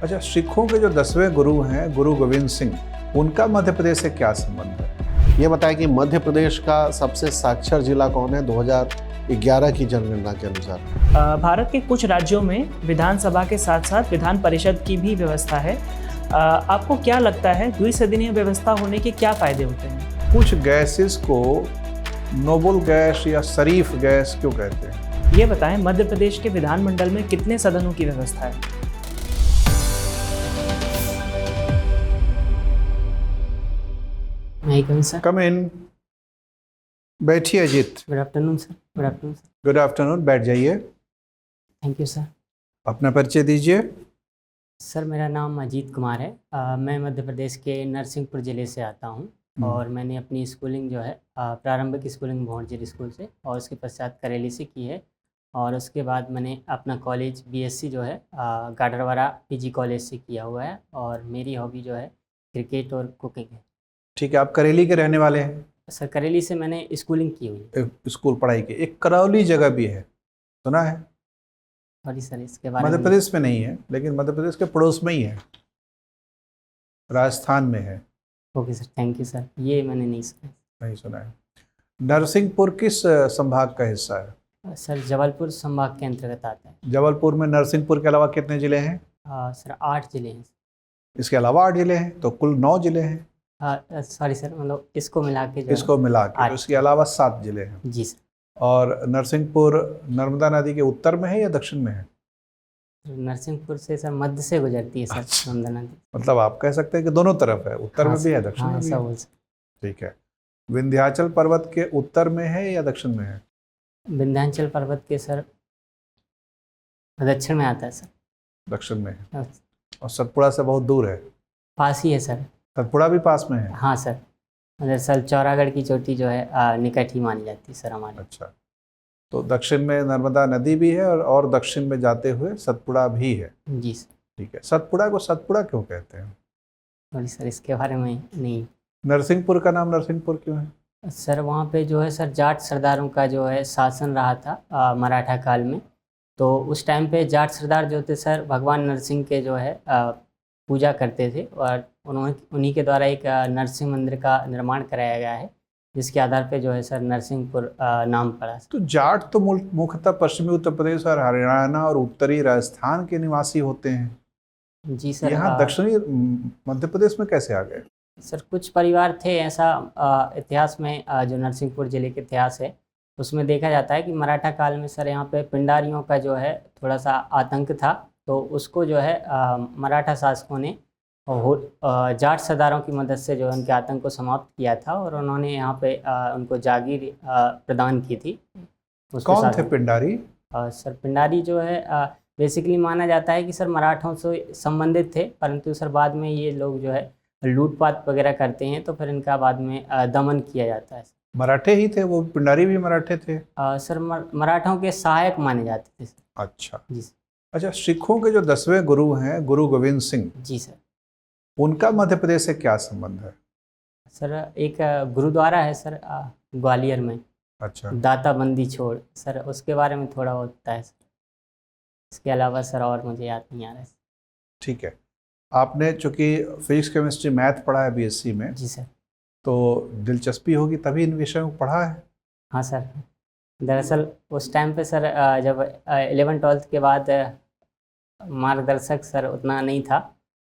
अच्छा, सिखों के जो 10वें गुरु हैं गुरु गोविंद सिंह, उनका मध्य प्रदेश से क्या संबंध है? ये बताएं कि मध्य प्रदेश का सबसे साक्षर जिला कौन है 2011 की जनगणना के अनुसार? भारत के कुछ राज्यों में विधानसभा के साथ साथ विधान परिषद की भी व्यवस्था है। आपको क्या लगता है द्विसदनीय व्यवस्था होने के क्या फायदे होते हैं? कुछ गैसेस को नोबल गैस या शरीफ गैस क्यों कहते हैं? ये बताएं मध्य प्रदेश के विधानमंडल में कितने सदनों की व्यवस्था है? सर। कम इन। बैठिए Ajit. Good afternoon sir. Good afternoon sir. Good afternoon, बैठ जाइए। Thank you sir. अपना परिचय दीजिए। सर मेरा नाम अजीत कुमार है। मैं मध्य प्रदेश के नरसिंहपुर ज़िले से आता हूँ और मैंने अपनी स्कूलिंग जो है प्रारंभिक स्कूलिंग भोंडजिर स्कूल से और उसके पश्चात करेली से की है और उसके बाद मैंने अपना कॉलेज बीएससी जो है गाडरवारा पीजी कॉलेज से किया हुआ है और मेरी हॉबी जो है क्रिकेट और कुकिंग है। ठीक है, आप करेली के रहने वाले हैं? सर करेली से मैंने स्कूलिंग की हुई है। स्कूल पढ़ाई की। एक करौली जगह भी है, सुना है? सॉरी सर, इसके बारे मध्य में प्रदेश में नहीं है, लेकिन मध्य प्रदेश के पड़ोस में ही है, राजस्थान में है। Okay sir, thank you sir, ये मैंने नहीं सुना। नहीं सुना है। नरसिंहपुर किस संभाग का हिस्सा है? सर जबलपुर संभाग के अंतर्गत आता है। जबलपुर में नरसिंहपुर के अलावा कितने जिले हैं? सर 8 जिले हैं। इसके अलावा 8 जिले हैं, तो कुल 9 जिले हैं। सॉरी सर, मतलब इसको मिला के इसको मिला के, तो इसके अलावा 7 जिले हैं। जी सर। और नरसिंहपुर नर्मदा नदी के उत्तर में है या दक्षिण में है? नरसिंहपुर से सर मध्य से गुजरती है सर नर्मदा नदी। मतलब आप कह सकते हैं कि दोनों तरफ है, उत्तर में भी है, दक्षिण में भी हाँ, है। ठीक है। विंध्याचल पर्वत के उत्तर में है या दक्षिण में है? विंध्याचल पर्वत के सर दक्षिण में आता है सर। दक्षिण में है। और सतपुड़ा से बहुत दूर है? पास ही है सर। सतपुड़ा भी पास में है? हाँ सर, दरअसल चौरागढ़ की चोटी जो है निकट ही मानी जाती है सर हमारे। अच्छा, तो दक्षिण में नर्मदा नदी भी है और दक्षिण में जाते हुए सतपुड़ा भी है। जी सर। ठीक है। सतपुड़ा को सतपुड़ा क्यों कहते हैं? सॉरी सर, इसके बारे में नहीं। नरसिंहपुर का नाम नरसिंहपुर क्यों है? सर वहाँ पे जो है सर जाट सरदारों का जो है शासन रहा था मराठा काल में, तो उस टाइम पे जाट सरदार जो थे सर भगवान नरसिंह के जो है पूजा करते थे और उन्हीं के द्वारा एक नरसिंह मंदिर का निर्माण कराया गया है, जिसके आधार पे जो है सर नरसिंहपुर नाम पड़ा। तो जाट तो मुख्यतः पश्चिमी उत्तर प्रदेश और हरियाणा और उत्तरी राजस्थान के निवासी होते हैं। जी सर। यहाँ दक्षिणी मध्य प्रदेश में कैसे आ गए? सर कुछ परिवार थे ऐसा इतिहास में जो नरसिंहपुर ज़िले के इतिहास है उसमें देखा जाता है कि मराठा काल में सर यहाँ पे पिंडारियों का जो है थोड़ा सा आतंक था, तो उसको जो है मराठा शासकों ने जाट सरदारों की मदद से जो है उनके आतंक को समाप्त किया था और उन्होंने यहाँ पे उनको जागीर प्रदान की थी। कौन थे पिंडारी? सर पिंडारी जो है बेसिकली माना जाता है कि सर मराठों से संबंधित थे, परंतु सर बाद में ये लोग जो है लूटपाट वगैरह करते हैं तो फिर इनका बाद में दमन किया जाता है। मराठे ही थे वो? पिंडारी भी मराठे थे? सर मराठों के सहायक माने जाते थे सर। अच्छा जी सर। अच्छा, सिखों के जो 10वें गुरु हैं गुरु गोविंद सिंह, जी सर, उनका मध्य प्रदेश से क्या संबंध है? सर एक गुरुद्वारा है सर ग्वालियर में। अच्छा। दाता बंदी छोड़ सर, उसके बारे में थोड़ा बहुत पता है सर, इसके अलावा सर और मुझे याद नहीं आ रहा है। ठीक है। आपने चूँकि फिजिक्स केमिस्ट्री मैथ पढ़ा है बीएससी में, जी सर, तो दिलचस्पी होगी तभी इन विषयों को पढ़ा है? हाँ सर। दरअसल उस टाइम पे सर जब 11-12 के बाद मार्गदर्शक सर उतना नहीं था,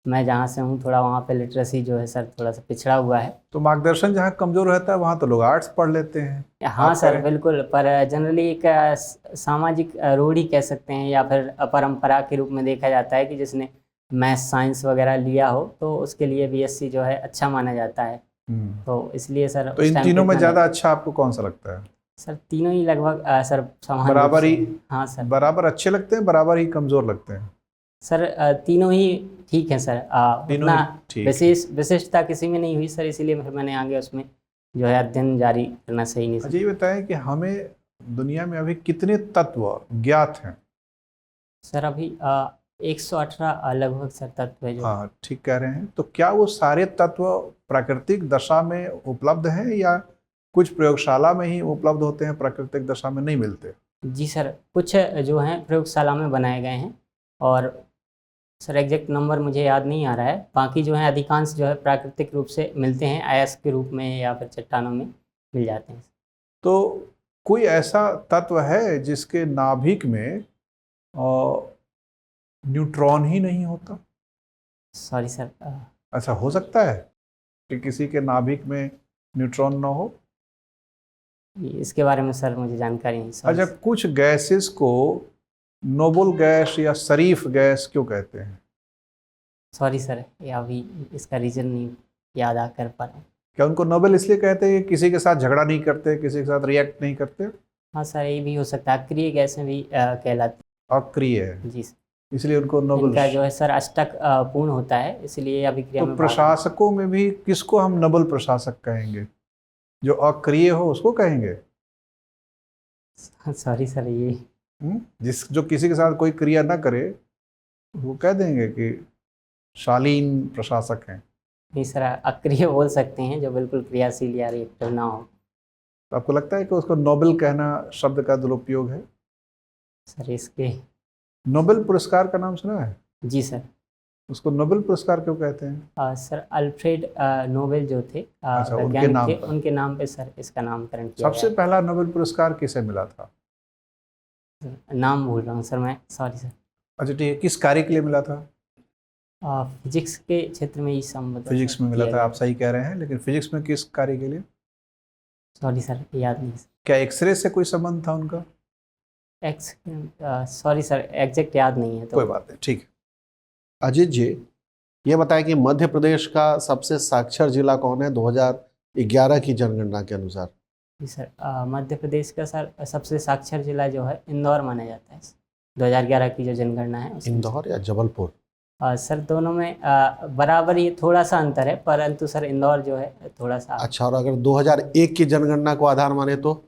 मैं जहाँ से हूँ थोड़ा वहाँ पे लिटरेसी जो है सर थोड़ा सा पिछड़ा हुआ है। तो मार्गदर्शन जहाँ कमज़ोर रहता है वहाँ तो लोग आर्ट्स पढ़ लेते हैं। हाँ सर बिल्कुल, पर जनरली एक सामाजिक रूढ़ी कह सकते हैं या फिर परंपरा के रूप में देखा जाता है कि जिसने मैथ साइंस वगैरह लिया हो तो उसके लिए बीएससी जो है अच्छा माना जाता है। तो इसलिए सर तो इन तीनों में ज़्यादा अच्छा आपको कौन सा लगता है? सर तीनों ही लगभग सर समान बराबर ही? हाँ सर, बराबर अच्छे लगते हैं, बराबर ही कमज़ोर लगते हैं? सर तीनों ही ठीक है सर। उतना विशिष्टता किसी में नहीं हुई सर, इसीलिए फिर मैंने आगे उसमें जो है अध्ययन जारी करना सही नहीं। अच्छा, ये बताएं कि हमें दुनिया में अभी कितने तत्व ज्ञात हैं? सर अभी 118 लगभग सर तत्व है जो। हाँ, ठीक कह रहे हैं। तो क्या वो सारे तत्व प्राकृतिक दशा में उपलब्ध हैं या कुछ प्रयोगशाला में ही उपलब्ध होते हैं, प्राकृतिक दशा में नहीं मिलते? जी सर, कुछ जो हैं प्रयोगशाला में बनाए गए हैं और सर एग्जैक्ट नंबर मुझे याद नहीं आ रहा है। बाकी जो है अधिकांश जो है प्राकृतिक रूप से मिलते हैं, अयस्क के रूप में या फिर चट्टानों में मिल जाते हैं। तो कोई ऐसा तत्व है जिसके नाभिक में न्यूट्रॉन ही नहीं होता? सॉरी सर, ऐसा हो सकता है कि किसी के नाभिक में न्यूट्रॉन ना हो? इसके बारे में सर मुझे जानकारी नहीं। अच्छा, कुछ गैसेस को नोबल गैस या शरीफ गैस क्यों कहते हैं? सॉरी सर, ये अभी इसका रीज़न नहीं याद आ कर पा रहा हूँ। क्या उनको नोबल इसलिए कहते हैं कि किसी के साथ झगड़ा नहीं करते, किसी के साथ रिएक्ट नहीं करते? हाँ सर, ये भी हो सकता है। अक्रिय गैसें भी कहलाती अक्रिय है, हैं। जी सर, इसलिए उनको नोबल। इनका जो है सर अष्टक पूर्ण होता है, इसलिए अभिक्रिया तो में प्रशासकों में भी किसको हम नोबल प्रशासक कहेंगे? जो अक्रिय हो उसको कहेंगे? सॉरी सर, ये जो किसी के साथ कोई क्रिया ना करे वो कह देंगे कि शालीन प्रशासक हैं। नहीं सर, अक्रिय बोल सकते हैं जो बिल्कुल क्रियाशील या रिएक्टिव ना हो। तो आपको लगता है कि उसको नोबेल कहना शब्द का दुरुपयोग है? सर इसके नोबेल पुरस्कार का नाम सुना है? जी सर। उसको नोबेल पुरस्कार क्यों कहते हैं? सर अल्फ्रेड नोबेल जो थे अच्छा, उनके वैज्ञानिक नाम थे, पर। उनके नाम पे सर इसका नामकरण किया सबसे पहला नोबेल पुरस्कार किसे मिला था? गया। नाम भूल रहा हूँ सर मैं, सॉरी सर। अच्छा ठीक है, किस कार्य के लिए मिला था? फिजिक्स के क्षेत्र में ही संबंधित फिजिक्स में मिला था, आप सही कह रहे हैं, लेकिन फिजिक्स में किस कार्य के लिए? सॉरी सर, याद नहीं सर। क्या एक्सरे से कोई संबंध था उनका? सॉरी सर, एग्जैक्ट याद नहीं है तो। कोई बात नहीं, ठीक है। अजीत जी, ये बताएं कि मध्य प्रदेश का सबसे साक्षर जिला कौन है 2011 की जनगणना के अनुसार? जी सर, मध्य प्रदेश का सर सबसे साक्षर जिला जो है इंदौर माना जाता है। 2011 की जो जनगणना है उसमें। इंदौर या जबलपुर? सर दोनों में बराबर ही थोड़ा सा अंतर है, परंतु सर इंदौर जो है थोड़ा सा। अच्छा, और अगर 2001 की जनगणना को आधार माने तो?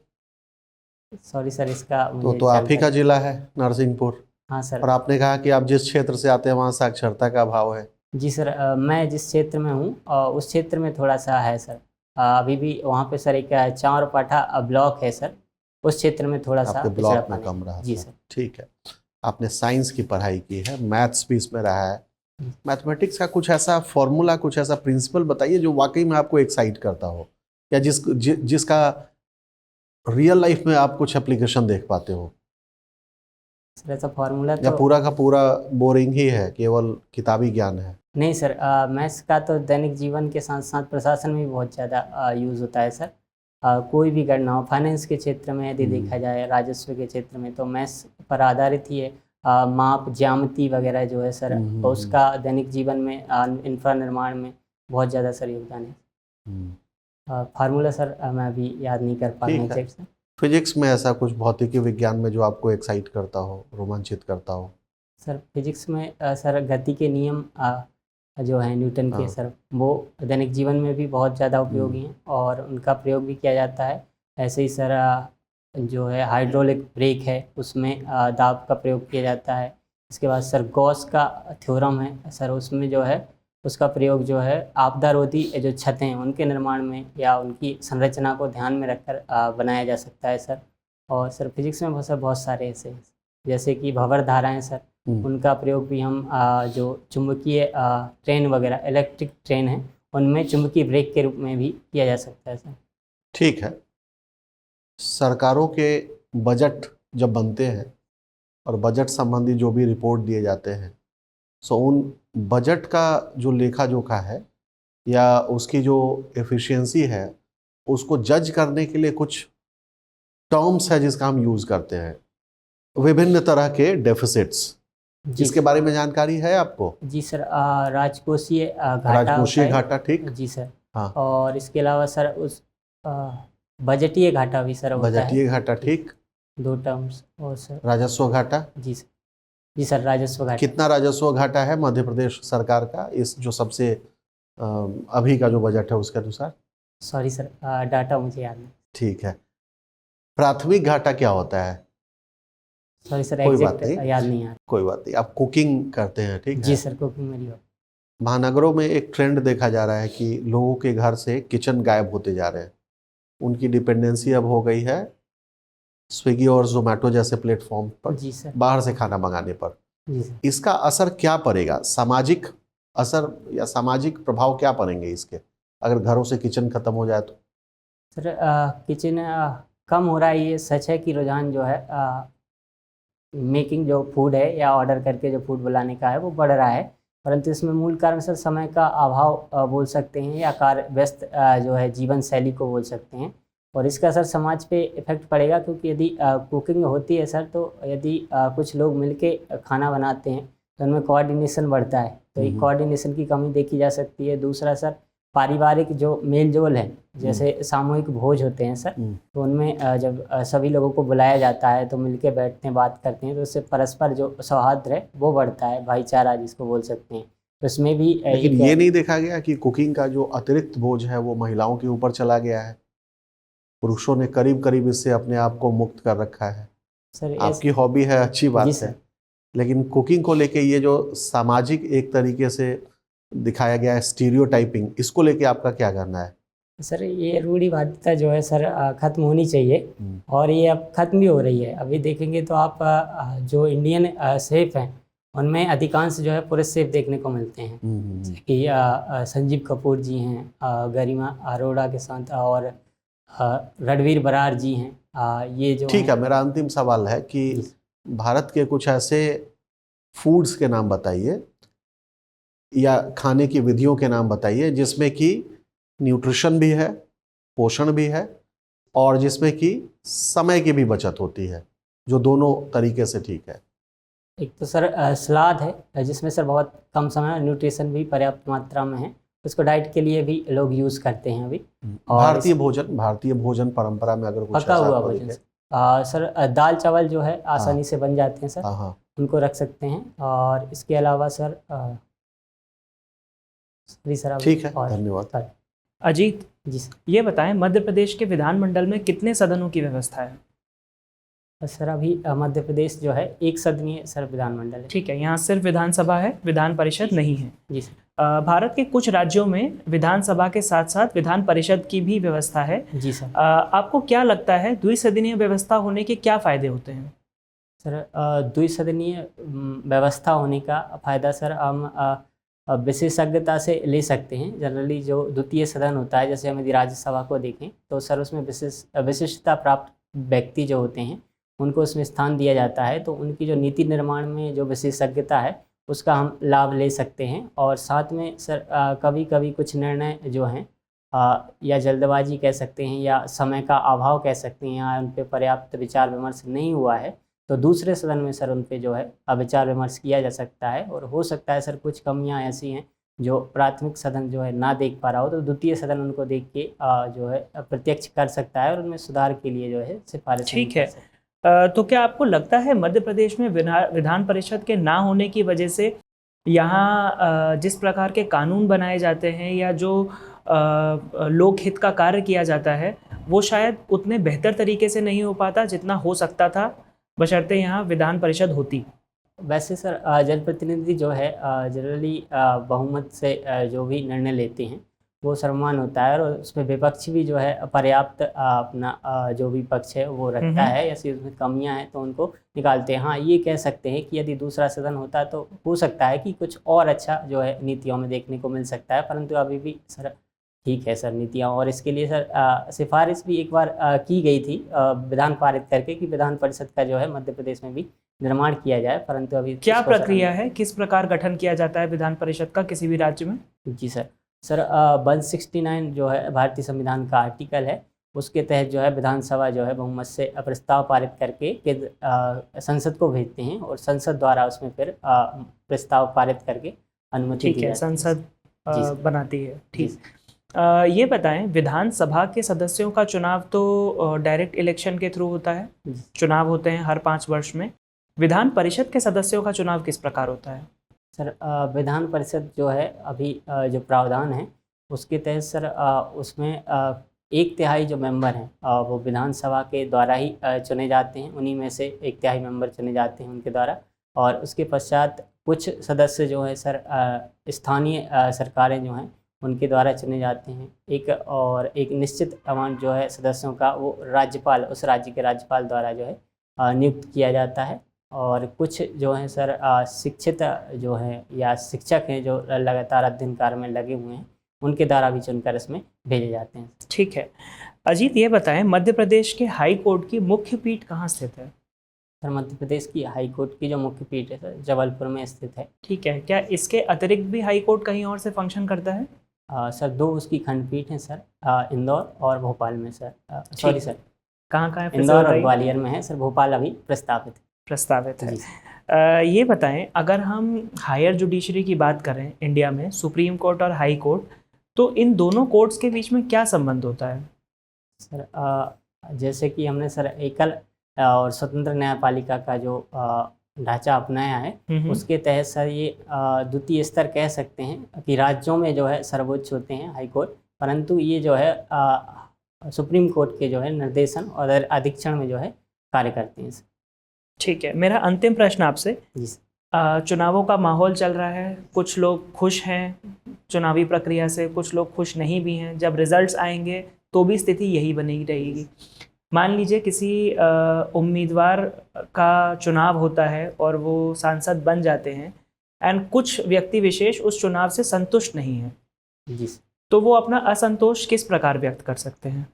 सॉरी सर, इसका तो मुझे आप ही का जानकारी- जिला है नरसिंहपुर। हाँ सर। और आपने कहा कि आप जिस क्षेत्र से आते हैं वहाँ साक्षरता का अभाव है। जी सर, मैं जिस क्षेत्र में हूँ उस क्षेत्र में थोड़ा सा है सर। अभी भी वहाँ पे सर एक चांवरपाठा ब्लॉक है सर, उस क्षेत्र में थोड़ा सा आपके ब्लॉक में पिछड़ापन है। कम रहा जी था। सर। ठीक है, आपने साइंस की पढ़ाई की है, मैथ्स भी इसमें रहा है। मैथमेटिक्स का कुछ ऐसा फॉर्मूला, कुछ ऐसा प्रिंसिपल बताइए जो वाकई में आपको एक्साइट करता हो, या जिसका रियल लाइफ में आप कुछ एप्लीकेशन देख पाते हो। सर ऐसा फार्मूला या तो पूरा का पूरा बोरिंग ही है, केवल किताबी ज्ञान है? नहीं सर, मैथ्स का तो दैनिक जीवन के साथ साथ प्रशासन में भी बहुत ज़्यादा यूज़ होता है सर। कोई भी गणना हो, फाइनेंस के क्षेत्र में यदि देखा जाए, राजस्व के क्षेत्र में, तो मैथ्स पर आधारित ही है। माप, ज्यामिति वगैरह जो है सर, उसका दैनिक जीवन में इंफ्रा निर्माण में बहुत ज़्यादा सर योगदान है। फार्मूला सर मैं अभी याद नहीं कर पा रहा हूँ ठीक है। Exact sir. फिजिक्स में ऐसा कुछ, भौतिकी विज्ञान में जो आपको एक्साइट करता हो, रोमांचित करता हो? सर फिजिक्स में सर गति के नियम जो है न्यूटन के हाँ। सर, वो दैनिक जीवन में भी बहुत ज़्यादा उपयोगी हैं और उनका प्रयोग भी किया जाता है। ऐसे ही सर जो है हाइड्रोलिक ब्रेक है, उसमें दाब का प्रयोग किया जाता है। इसके बाद सर गॉस का थ्योरम है सर, उसमें जो है उसका प्रयोग जो है आपदारोधी जो छतें हैं उनके निर्माण में या उनकी संरचना को ध्यान में रखकर बनाया जा सकता है सर। और सर फिजिक्स में बहुत सारे ऐसे हैं, जैसे कि भंवर धाराएं सर, उनका प्रयोग भी हम जो चुंबकीय ट्रेन वगैरह, इलेक्ट्रिक ट्रेन है, उनमें चुंबकीय ब्रेक के रूप में भी किया जा सकता है सर। ठीक है। सरकारों के बजट जब बनते हैं और बजट संबंधी जो भी रिपोर्ट दिए जाते हैं, सो उन बजट का जो लेखा जोखा है या उसकी जो एफिशिएंसी है, उसको जज करने के लिए कुछ टर्म्स है जिसका हम यूज़ करते हैं, विभिन्न तरह के डेफिसिट्स। इसके बारे में जानकारी है आपको? जी सर, राजकोषीय घाटा राजकोषीय होता है। घाटा, ठीक। जी सर। हाँ। और इसके अलावा सर उस बजटीय घाटा भी सर होता है। बजटीय घाटा, ठीक। दो टर्म्स। और सर राजस्व घाटा? जी सर। जी सर, राजस्व घाटा। कितना राजस्व घाटा है मध्य प्रदेश सरकार का इस जो सबसे अभी का जो बजट है उसके अनुसार? सॉरी सर, डाटा मुझे याद नहीं। ठीक है। प्राथमिक घाटा क्या होता है? सॉरी सर, कोई बात एग्जैक्ट नहीं। याद नहीं आ रहा। कोई बात नहीं। आप कुकिंग करते हैं, ठीक है? जी सर, कुकिंग मेरी हो। महानगरों में एक ट्रेंड देखा जा रहा है कि लोगों के घर से किचन गायब होते जा रहे हैं। उनकी डिपेंडेंसी अब हो गई है स्विगी और जोमेटो जैसे प्लेटफॉर्म पर जी सर। बाहर से खाना मंगाने पर। जी सर। इसका असर क्या पड़ेगा, सामाजिक असर या सामाजिक प्रभाव क्या पड़ेंगे इसके, अगर घरों से किचन खत्म हो जाए तो? सर किचन कम हो रहा है, ये सच है कि रुझान जो है मेकिंग जो फूड है या ऑर्डर करके जो फूड बुलाने का है वो बढ़ रहा है, परंतु इसमें मूल कारण सर समय का अभाव बोल सकते हैं, या कार्य व्यस्त जो है जीवन शैली को बोल सकते हैं। और इसका सर समाज पे इफेक्ट पड़ेगा, क्योंकि यदि कुकिंग होती है सर, तो यदि कुछ लोग मिलके खाना बनाते हैं तो उनमें कोऑर्डिनेशन बढ़ता है, तो एक कोऑर्डिनेशन की कमी देखी जा सकती है। दूसरा सर पारिवारिक जो मेल जोल है, जैसे सामूहिक भोज होते हैं सर, तो उनमें जब सभी लोगों को बुलाया जाता है तो मिलके बैठते हैं, बात करते हैं, तो उससे परस्पर जो सौहार्द है वो बढ़ता है, भाईचारा जिसको बोल सकते हैं। तो इसमें भी लेकिन ये नहीं देखा गया कि कुकिंग का जो अतिरिक्त बोझ है वो महिलाओं के ऊपर चला गया है, पुरुषों ने करीब करीब इससे अपने आप को मुक्त कर रखा है। सर आपकी हॉबी है, अच्छी बात जी है, सर। लेकिन कुकिंग को लेके ये जो सामाजिक एक तरीके से दिखाया गया है स्टीरियोटाइपिंग, इसको लेके आपका क्या कहना है? सर ये रूढ़िवादिता जो है सर ख़त्म होनी चाहिए, और ये अब ख़त्म भी हो रही है। अभी देखेंगे तो आप जो इंडियन शेफ़ हैं उनमें अधिकांश जो है पुरुष शेफ़ देखने को मिलते हैं, जैसे कि संजीव कपूर जी हैं, गरिमा अरोड़ा के साथ, और रणवीर बरार जी हैं। ये जो ठीक है, मेरा अंतिम सवाल है कि भारत के कुछ ऐसे फूड्स के नाम बताइए या खाने की विधियों के नाम बताइए जिसमें कि न्यूट्रिशन भी है, पोषण भी है, और जिसमें कि समय की भी बचत होती है, जो दोनों तरीके से ठीक है। एक तो सर सलाद है, जिसमें सर बहुत कम समय और न्यूट्रिशन भी पर्याप्त मात्रा में है, उसको डाइट के लिए भी लोग यूज़ करते हैं अभी। और भारतीय भोजन परंपरा में अगर कुछ पका ऐसा हुआ आपको भोजन दिखे? सर दाल चावल जो है आसानी से बन जाते हैं सर, हाँ हाँ, उनको रख सकते हैं। और इसके अलावा सर सर ठीक है, और धन्यवाद। अजीत जी सर। ये बताएं, मध्य प्रदेश के विधानमंडल में कितने सदनों की व्यवस्था है? सर अभी मध्य प्रदेश जो है एक सदनीय सर विधानमंडल है। ठीक है, यहाँ सिर्फ विधानसभा है, विधान परिषद नहीं है। जी सर। भारत के कुछ राज्यों में विधानसभा के साथ साथ विधान परिषद की भी व्यवस्था है। जी सर। आपको क्या लगता है द्विसदनीय व्यवस्था होने के क्या फायदे होते हैं? सर द्विसदनीय व्यवस्था होने का फायदा सर हम विशेषज्ञता से ले सकते हैं। जनरली जो द्वितीय सदन होता है, जैसे हम यदि राज्यसभा को देखें तो सर उसमें विशिष्टता प्राप्त व्यक्ति जो होते हैं उनको उसमें स्थान दिया जाता है, तो उनकी जो नीति निर्माण में जो विशेषज्ञता है उसका हम लाभ ले सकते हैं। और साथ में सर कभी कभी कुछ निर्णय जो हैं या जल्दबाजी कह सकते हैं या समय का अभाव कह सकते हैं, या उन पर पर्याप्त विचार विमर्श नहीं हुआ है, तो दूसरे सदन में सर उन पे जो है विचार विमर्श किया जा सकता है। और हो सकता है सर कुछ कमियां ऐसी हैं जो प्राथमिक सदन जो है ना देख पा रहा हो, तो द्वितीय सदन उनको देख के जो है प्रत्यक्ष कर सकता है और उनमें सुधार के लिए जो है सिफारिश। ठीक है, तो क्या आपको लगता है मध्य प्रदेश में विधान परिषद के ना होने की वजह से यहाँ जिस प्रकार के कानून बनाए जाते हैं या जो लोकहित का कार्य किया जाता है वो शायद उतने बेहतर तरीके से नहीं हो पाता जितना हो सकता था, बशर्ते यहाँ विधान परिषद होती? वैसे सर जनप्रतिनिधि जो है जनरली बहुमत से जो भी निर्णय लेते हैं वो सर्वमान होता है, और उसमें विपक्ष भी जो है पर्याप्त अपना जो भी पक्ष है वो रखता है, ऐसी उसमें कमियां हैं तो उनको निकालते हैं। हाँ, ये कह सकते हैं कि यदि दूसरा सदन होता तो हो सकता है कि कुछ और अच्छा जो है नीतियों में देखने को मिल सकता है, परंतु अभी भी सर ठीक है सर नीतियाँ। और इसके लिए सर सिफारिश भी एक बार की गई थी विधान पारित करके कि विधान परिषद का जो है मध्य प्रदेश में भी निर्माण किया जाए, परंतु अभी क्या प्रक्रिया है, किस प्रकार गठन किया जाता है विधान परिषद का किसी भी राज्य में? जी सर। सर 169 जो है भारतीय संविधान का आर्टिकल है, उसके तहत जो है विधानसभा जो है बहुमत से प्रस्ताव पारित करके संसद को भेजते हैं, और संसद द्वारा उसमें फिर प्रस्ताव पारित करके अनुमति दी जाती है। संसद बनाती है। ठीक, ये बताएं, विधानसभा के सदस्यों का चुनाव तो डायरेक्ट इलेक्शन के थ्रू होता है, चुनाव होते हैं हर 5 वर्ष में। विधान परिषद के सदस्यों का चुनाव किस प्रकार होता है? सर विधान परिषद जो है अभी जो प्रावधान है उसके तहत सर उसमें 1/3 जो मेंबर हैं वो विधानसभा के द्वारा ही चुने जाते हैं, उन्हीं में से 1/3 मेंबर चुने जाते हैं उनके द्वारा। और उसके पश्चात कुछ सदस्य जो है सर स्थानीय सरकारें जो हैं उनके द्वारा चुने जाते हैं। एक निश्चित अमाउंट जो है सदस्यों का वो राज्यपाल, उस राज्य के राज्यपाल द्वारा जो है नियुक्त किया जाता है। और कुछ जो हैं सर शिक्षित जो हैं या शिक्षक हैं जो लगातार अध्ययन कार्य में लगे हुए हैं, उनके द्वारा भी चुनकर इसमें भेजे जाते हैं। ठीक है। अजीत, ये बताएं, मध्य प्रदेश के हाई कोर्ट की मुख्य पीठ कहाँ स्थित है? सर मध्य प्रदेश की हाई कोर्ट की जो मुख्य पीठ है सर जबलपुर में स्थित है। ठीक है। क्या इसके अतिरिक्त भी हाई कोर्ट कहीं और से फंक्शन करता है? सर 2 उसकी खंडपीठ हैं सर, इंदौर और भोपाल में सर। सॉरी सर, कहाँ कहाँ है? फिर से इंदौर और बताइए। ग्वालियर में है सर, भोपाल अभी प्रस्तावित है। जी सर। ये बताएं, अगर हम हायर जुडिशरी की बात करें इंडिया में, सुप्रीम कोर्ट और हाई कोर्ट, तो इन दोनों कोर्ट्स के बीच में क्या संबंध होता है? सर जैसे कि हमने सर एकल और स्वतंत्र न्यायपालिका का जो ढांचा अपनाया है, उसके तहत सर ये द्वितीय स्तर कह सकते हैं कि राज्यों में जो है सर्वोच्च होते हैं हाई कोर्ट, परंतु ये जो है सुप्रीम कोर्ट के जो है निर्देशन और अधीक्षण में जो है कार्य करते हैं। ठीक है। मेरा अंतिम प्रश्न आपसे, जी सर। चुनावों का माहौल चल रहा है, कुछ लोग खुश हैं चुनावी प्रक्रिया से, कुछ लोग खुश नहीं भी हैं। जब रिजल्ट्स आएंगे तो भी स्थिति यही बनी रहेगी। मान लीजिए किसी उम्मीदवार का चुनाव होता है और वो सांसद बन जाते हैं, एंड कुछ व्यक्ति विशेष उस चुनाव से संतुष्ट नहीं हैं, जी सर। तो वो अपना असंतोष किस प्रकार व्यक्त कर सकते हैं?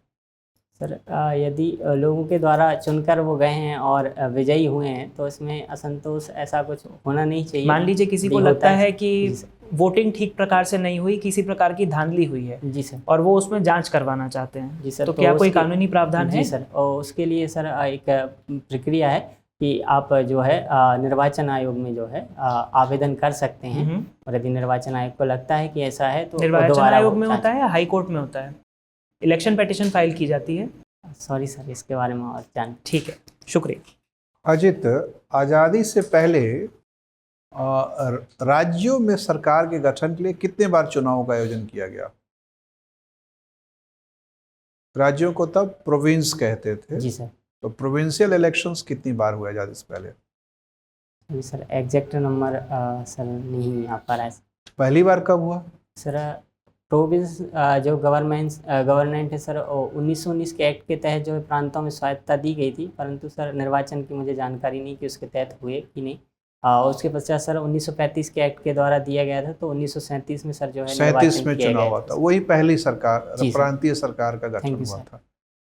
सर यदि लोगों के द्वारा चुनकर वो गए हैं और विजयी हुए हैं, तो इसमें असंतोष ऐसा कुछ होना नहीं चाहिए। मान लीजिए किसी को होता लगता है जी कि सर। वोटिंग ठीक प्रकार से नहीं हुई, किसी प्रकार की धांधली हुई है, जी सर। और वो उसमें जांच करवाना चाहते हैं, जी सर। तो क्या कोई उसके- कानूनी प्रावधान है? जी सर, और उसके लिए सर एक प्रक्रिया है कि आप जो है निर्वाचन आयोग में जो है आवेदन कर सकते हैं, और यदि निर्वाचन आयोग को लगता है कि ऐसा है तो निर्वाचन दोबारा आयोग वो में जांच- होता है या हाई कोर्ट में होता है? इलेक्शन पिटीशन फाइल की जाती है। सॉरी सर, इसके बारे में और जान। ठीक है, शुक्रिया। अजित, आज़ादी से पहले राज्यों में सरकार के गठन के लिए कितने बार चुनावों का आयोजन किया गया? राज्यों को तब प्रोविंस कहते थे। जी सर। तो प्रोविंशियल इलेक्शंस कितनी बार हुए आज़ादी से पहले? जी सर, एग्जैक्ट नंबर सर नहीं आ पा रहा है। पहली बार कब हुआ? सर प्रोविंस जो गवर्नमेंट है सर, 1919 के एक्ट के तहत जो है प्रांतों में स्वायत्तता दी गई थी, परंतु सर निर्वाचन की मुझे जानकारी नहीं कि उसके तहत हुए कि नहीं। उसके पश्चात सर 1935 के एक्ट के द्वारा दिया गया था, तो 1937 में सर जो है 37 में चुनाव हुआ था, वही पहली सरकार, जी सर। प्रांतीय सरकार का गठन Thank you, हुआ सर। था।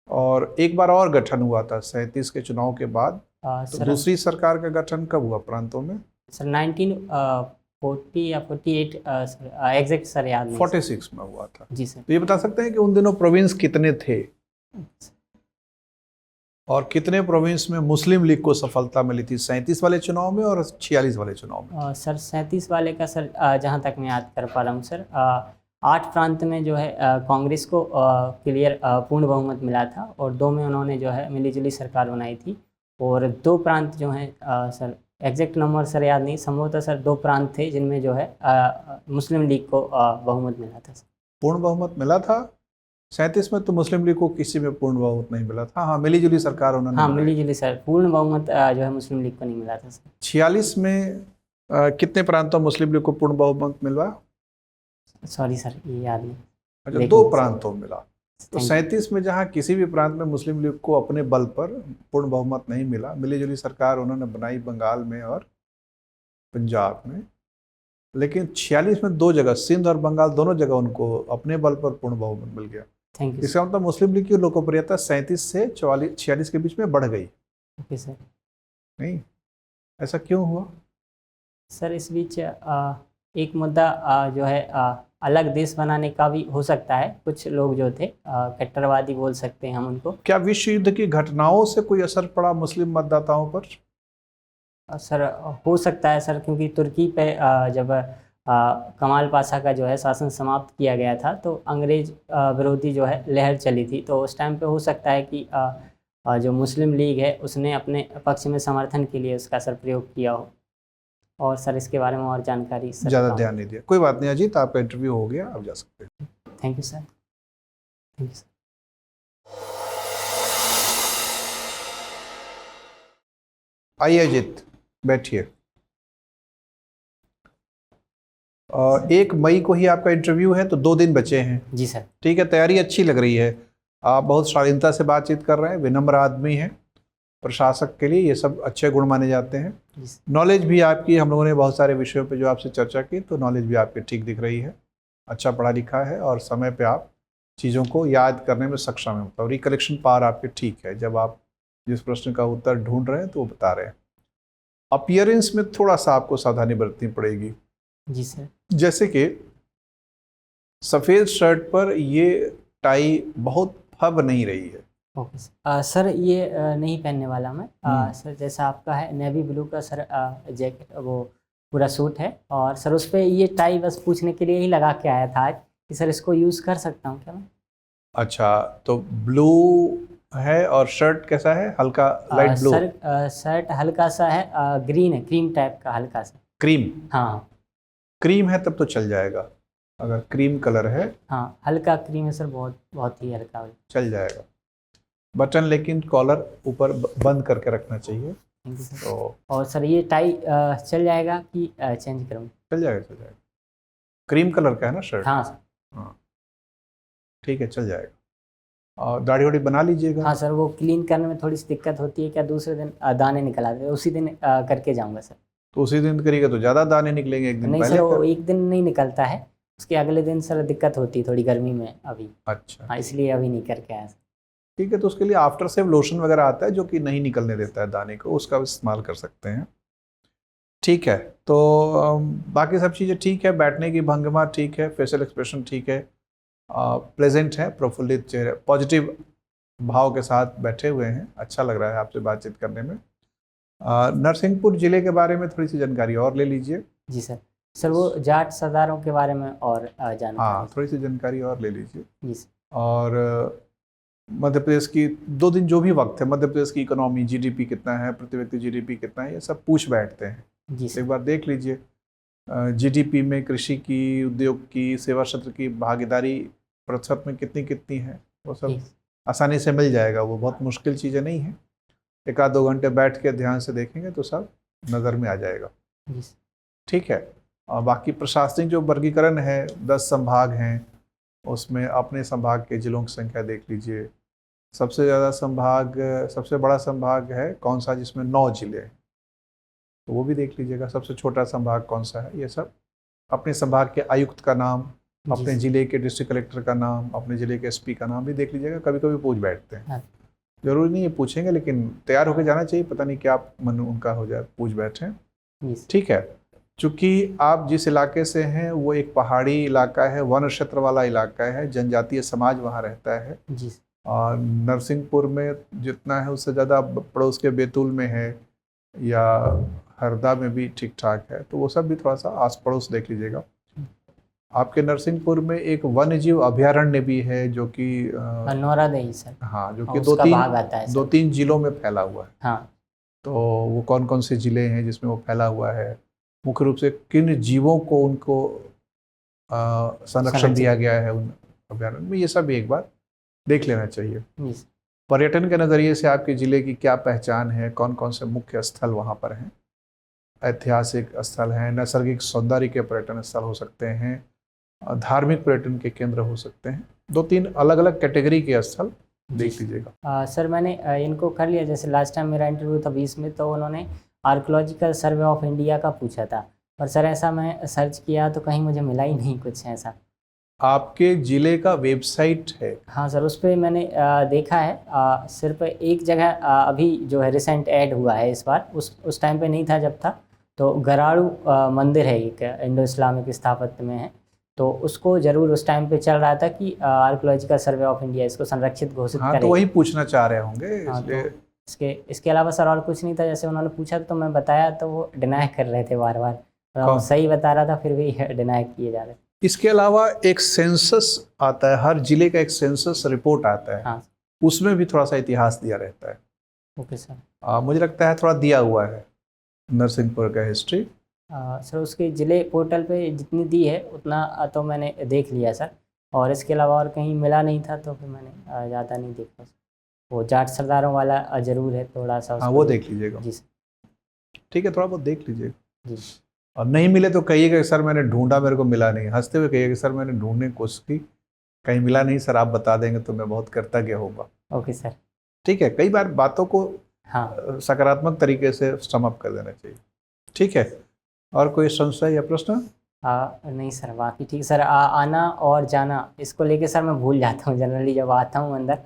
और एक बार और गठन हुआ था 37 के चुनाव के बाद। तो सर दूसरी सरकार का गठन कब हुआ प्रांतों में? सर 1940 या 48 एग्जैक्ट सर याद नहीं। 46 में हुआ था। जी सर। तो ये बता सकते हैं कि उन दिनों प्रोविंस कितने थे और कितने प्रोविंस में मुस्लिम लीग को सफलता मिली थी 37 वाले चुनाव में और 46 वाले चुनाव में? सर 37 वाले का सर जहाँ तक मैं याद कर पा रहा हूँ सर, 8 प्रांत में जो है कांग्रेस को क्लियर पूर्ण बहुमत मिला था, और 2 में उन्होंने जो है मिलीजुली सरकार बनाई थी, और 2 प्रांत जो हैं सर एग्जैक्ट नंबर सर याद नहीं, संभवतः सर 2 प्रांत थे जिनमें जो है मुस्लिम लीग को बहुमत मिला था। पूर्ण बहुमत मिला था 37 में, तो मुस्लिम लीग को किसी में पूर्ण बहुमत नहीं मिला था। हाँ, मिलीजुली सरकार उन्होंने हाँ बनाई। मिलीजुली सर, पूर्ण बहुमत जो है मुस्लिम लीग को नहीं मिला था सर। 46 में कितने प्रांतों में मुस्लिम लीग को पूर्ण बहुमत मिला? सॉरी सर, ये याद नहीं। अच्छा, लेकिन 2 प्रांतों में मिला। तो Thank you। 37 में जहाँ किसी भी प्रांत में मुस्लिम लीग को अपने बल पर पूर्ण बहुमत नहीं मिला, मिलीजुली सरकार उन्होंने बनाई बंगाल में और पंजाब में। लेकिन 46 में 2 जगह, सिंध और बंगाल, दोनों जगह उनको अपने बल पर पूर्ण बहुमत मिल गया। Thank you. इसका मतलब मुस्लिम लीग की लोकप्रियता 37 से 46 के बीच में बढ़ गई। Okay sir. नहीं, ऐसा क्यों हुआ? सर इस बीच एक मुद्दा जो है अलग देश बनाने का भी हो सकता है। कुछ लोग जो थे कट्टरवादी बोल सकते हैं हम उनको। क्या विश्व युद्ध की घटनाओं से कोई असर पड़ा मुस्लिम मतदाताओं पर? सर हो सकता है सर, क्योंकि तुर्की पे जब कमाल पाशा का जो है शासन समाप्त किया गया था, तो अंग्रेज विरोधी जो है लहर चली थी, तो उस टाइम पे हो सकता है कि जो मुस्लिम लीग है उसने अपने पक्ष में समर्थन के लिए उसका सर प्रयोग किया हो। और सर इसके बारे में और जानकारी सर ज़्यादा ध्यान नहीं दिया। कोई बात नहीं अजीत, आपका इंटरव्यू हो गया, आप जा सकते हैं। Thank you sir. Thank you sir. आइए अजीत, बैठिए। 1 मई को ही आपका इंटरव्यू है, तो 2 दिन बचे हैं। जी सर। ठीक है, तैयारी अच्छी लग रही है। आप बहुत शालीनता से बातचीत कर रहे हैं, विनम्र आदमी हैं। प्रशासक के लिए ये सब अच्छे गुण माने जाते हैं। जी सर। नॉलेज भी आपकी, हम लोगों ने बहुत सारे विषयों पे जो आपसे चर्चा की, तो नॉलेज भी आपकी ठीक दिख रही है, अच्छा पढ़ा लिखा है और समय पे आप चीज़ों को याद करने में सक्षम है। मतलब रिकलेक्शन पावर आपकी ठीक है, जब आप जिस प्रश्न का उत्तर ढूंढ रहे हैं तो वो बता रहे हैं। अपीयरेंस में थोड़ा सा आपको सावधानी बरतनी पड़ेगी, जी सर। जैसे कि सफ़ेद शर्ट पर ये टाई बहुत फब नहीं रही है। Okay sir. सर ये नहीं पहनने वाला मैं। सर जैसा आपका है नेवी ब्लू का सर जैकेट, वो पूरा सूट है, और सर उस पर ये टाई बस पूछने के लिए ही लगा के आया था आज कि सर इसको यूज़ कर सकता हूँ क्या मैं? अच्छा, तो ब्लू है और शर्ट कैसा है? हल्का लाइट ब्लू? सर शर्ट हल्का सा है, ग्रीन है, क्रीम टाइप का हल्का सा। क्रीम? हाँ क्रीम है तब तो चल जाएगा, अगर क्रीम कलर है हाँ, हल्का क्रीम है सर, बहुत बहुत ही हल्का। चल जाएगा। बटन लेकिन कॉलर ऊपर बंद करके रखना चाहिए। Thank you sir. तो और सर ये टाई चल जाएगा कि चेंज करूँ? चल जाएगा, चल जाएगा। क्रीम कलर का है ना शर्ट? हाँ सर। हाँ ठीक है, चल जाएगा। और दाढ़ी वाड़ी बना लीजिएगा। हाँ सर, वो क्लीन करने में थोड़ी सी दिक्कत होती है, क्या दूसरे दिन दाने निकल आते हैं, उसी दिन करके जाऊँगा सर। तो उसी दिन करिएगा तो ज़्यादा दाने निकलेंगे, एक दिन नहीं पहले सर, वो कर। एक दिन नहीं निकलता है, उसके अगले दिन सर दिक्कत होती है थोड़ी गर्मी में अभी। अच्छा हाँ, इसलिए अभी नहीं करके आया सर। ठीक है, तो उसके लिए आफ्टर सेव लोशन वगैरह आता है जो कि नहीं निकलने देता है दाने को, उसका इस्तेमाल कर सकते हैं। ठीक है, तो बाकी सब चीज़ें ठीक है, बैठने की भंगिमा ठीक है, फेशियल एक्सप्रेशन ठीक है, प्लेजेंट है, प्रफुल्लित चेहरे, पॉजिटिव भाव के साथ बैठे हुए हैं, अच्छा लग रहा है आपसे बातचीत करने में। नरसिंहपुर ज़िले के बारे में थोड़ी सी जानकारी और ले लीजिए। जी सर। सर वो जाट सरदारों के बारे में और जानकारी। हाँ, थोड़ी सी जानकारी और ले लीजिए। जी सर। और मध्य प्रदेश की 2 दिन जो भी वक्त है, मध्य प्रदेश की इकोनॉमी, जीडीपी कितना है, प्रति व्यक्ति जीडीपी कितना है, ये सब पूछ बैठते हैं। जी एक सर। बार देख लीजिए। जीडीपी में कृषि की, उद्योग की, सेवा क्षेत्र की भागीदारी प्रतिशत में कितनी कितनी है, वो सब ठीक। आसानी से मिल जाएगा। वो बहुत मुश्किल चीज़ें नहीं है, 1-2 घंटे बैठ के ध्यान से देखेंगे तो सब नज़र में आ जाएगा। जी सर। ठीक है। और बाकी प्रशासनिक जो वर्गीकरण है, 10 संभाग हैं, उसमें अपने संभाग के जिलों की संख्या देख लीजिए। सबसे ज़्यादा संभाग, सबसे बड़ा संभाग है कौन सा, जिसमें 9 जिले हैं, तो वो भी देख लीजिएगा। सबसे छोटा संभाग कौन सा है, ये सब अपने संभाग के आयुक्त का नाम, अपने सर। ज़िले के डिस्ट्रिक्ट कलेक्टर का नाम, अपने ज़िले के एसपी का नाम भी देख लीजिएगा। कभी कभी पूछ बैठते हैं, हाँ। जरूरी नहीं है पूछेंगे, लेकिन तैयार होकर जाना चाहिए, पता नहीं क्या मन उनका हो जाए, पूछ बैठें। जी सर। ठीक है। चूँकि आप जिस इलाके से हैं वो एक पहाड़ी इलाका है, वन क्षेत्र वाला इलाका है, जनजातीय समाज वहाँ रहता है। जी सर। और नरसिंहपुर में जितना है उससे ज़्यादा पड़ोस के बैतूल में है, या हरदा में भी ठीक ठाक है, तो वो सब भी थोड़ा सा आस पड़ोस देख लीजिएगा। आपके नरसिंहपुर में एक वन्य जीव अभयारण्य भी है जो कि नौरादही सर। हाँ, जो हाँ, कि उसका भाग आता है सर। 2-3 जिलों में फैला हुआ है। हाँ। तो वो कौन कौन से ज़िले हैं जिसमें वो फैला हुआ है, मुख्य रूप से किन जीवों को उनको संरक्षण दिया गया है उन अभयारण्य में, ये सब भी एक बार देख लेना चाहिए। जी सर। पर्यटन के नज़रिए से आपके ज़िले की क्या पहचान है, कौन कौन से मुख्य स्थल वहाँ पर हैं, ऐतिहासिक स्थल हैं, नैसर्गिक सौंदर्य के पर्यटन स्थल हो सकते हैं, धार्मिक पर्यटन के केंद्र हो सकते हैं। 2-3 अलग अलग कैटेगरी के स्थल देख लीजिएगा। सर मैंने इनको कर लिया, जैसे लास्ट टाइम मेरा इंटरव्यू था 20 में, तो उन्होंने आर्कोलॉजिकल सर्वे ऑफ इंडिया का पूछा था, पर सर ऐसा मैं सर्च किया तो कहीं मुझे मिला ही नहीं कुछ ऐसा। आपके ज़िले का वेबसाइट है? हाँ सर, उस पर मैंने देखा है, सिर्फ एक जगह अभी जो है रिसेंट ऐड हुआ है इस बार, उस टाइम पे नहीं था जब था। तो गराड़ू मंदिर है, एक इंडो इस्लामिक स्थापत्य में है, तो उसको ज़रूर उस टाइम पे चल रहा था कि आर्कोलॉजिकल सर्वे ऑफ इंडिया इसको संरक्षित घोषित हाँ, करे। तो वही पूछना चाह रहे होंगे, हाँ, इसलिए तो इसके अलावा सर और कुछ नहीं था। जैसे उन्होंने पूछा तो मैं बताया, तो वो डिनाई कर रहे थे बार बार, तो सही बता रहा था फिर भी डिनाई किए जा रहे थे। इसके अलावा एक सेंसस आता है, हर जिले का एक सेंसस रिपोर्ट आता है। हाँ। उसमें भी थोड़ा सा इतिहास दिया रहता है। Okay sir. मुझे लगता है थोड़ा दिया हुआ है नरसिंहपुर का हिस्ट्री। सर उसके ज़िले पोर्टल पे जितनी दी है उतना तो मैंने देख लिया सर, और इसके अलावा और कहीं मिला नहीं था, तो फिर मैंने ज़्यादा नहीं देखा। वो जाट सरदारों वाला ज़रूर है थोड़ा सा। हाँ, वो देख लीजिएगा। जी सर। ठीक है, थोड़ा बहुत देख लीजिएगा। जी। और नहीं मिले तो कहिएगा कि सर मैंने ढूंढा, मेरे को मिला नहीं। हंसते हुए कहिएगा कि सर मैंने ढूंढने की कोशिश की, कहीं मिला नहीं, सर आप बता देंगे तो मैं बहुत कृतज्ञ होगा। Okay sir. ठीक है। कई बार बातों को हाँ सकारात्मक तरीके से समअप कर देना चाहिए। ठीक है, और कोई संशय या प्रश्न? नहीं सर, बाकी ठीक सर। आना और जाना इसको लेके सर मैं भूल जाता हूँ जनरली, जब आता हूँ अंदर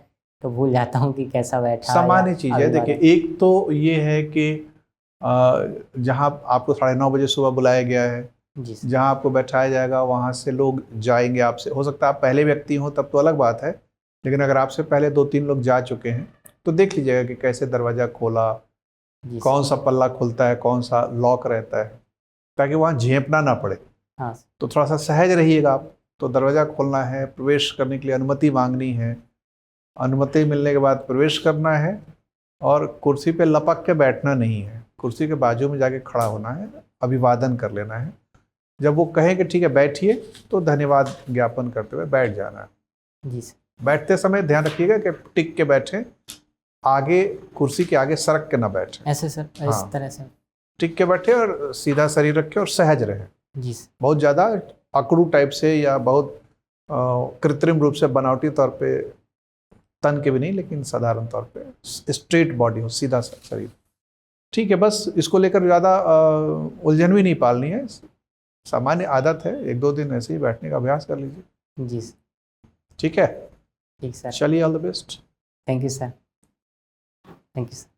तो भूल जाता हूँ कि कैसा बैठा सामान्य चीज़ है। देखिए, एक तो ये है कि जहाँ आपको 9:30 बजे सुबह बुलाया गया है, जी सर। जहाँ आपको बैठाया जाएगा वहाँ से लोग जाएंगे आपसे। हो सकता है आप पहले व्यक्ति हो तब तो अलग बात है, लेकिन अगर आपसे पहले 2-3 लोग जा चुके हैं तो देख लीजिएगा कि कैसे दरवाज़ा खोला, जी कौन सर। सा पल्ला खुलता है, कौन सा लॉक रहता है, ताकि वहाँ झेपना ना पड़े। हाँ सर। तो थोड़ा सा सहज रहिएगा आप। तो दरवाज़ा खोलना है, प्रवेश करने के लिए अनुमति मांगनी है, अनुमति मिलने के बाद प्रवेश करना है, और कुर्सी पे लपक के बैठना नहीं है, कुर्सी के बाजू में जाके खड़ा होना है, अभिवादन कर लेना है। जब वो कहें कि ठीक है बैठिए, तो धन्यवाद ज्ञापन करते हुए बैठ जाना है। जी सर। बैठते समय ध्यान रखिएगा कि टिक के बैठें, आगे कुर्सी के आगे सरक के ना बैठें। ऐसे सर, इस हाँ। तरह से। टिक के बैठे और सीधा शरीर रखें और सहज रहें। जी सर। बहुत बहुत ज़्यादा अकड़ू टाइप से या बहुत कृत्रिम रूप से बनावटी तौर पे तन के भी नहीं, लेकिन साधारण तौर पे स्ट्रेट बॉडी हो, सीधा शरीर। ठीक है, बस इसको लेकर ज़्यादा उलझन भी नहीं पालनी है, सामान्य आदत है। 1-2 दिन ऐसे ही बैठने का अभ्यास कर लीजिए। जी सर। ठीक है, ठीक सर। चलिए, all the best. Thank you sir. Thank you sir.